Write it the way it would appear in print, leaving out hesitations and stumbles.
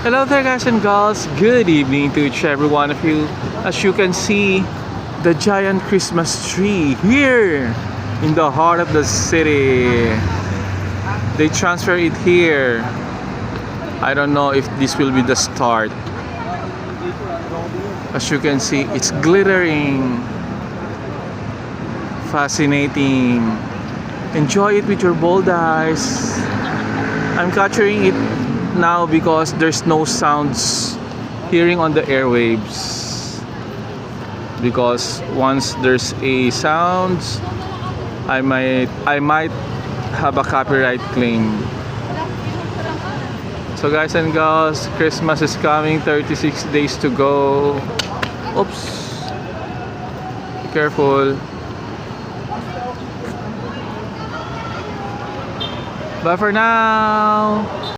Hello there guys and girls, good evening to each every one of you. As you can see, the giant Christmas tree here in the heart of the city. They transfer it here. I don't know if this will be the start. As you can see, it's glittering, fascinating. Enjoy it with your bold eyes. I'm capturing it now because there's no sounds hearing on the airwaves, because once there's a sound, I might have a copyright claim. So guys and girls, Christmas is coming, 36 days to go. Oops, be careful. Bye for now.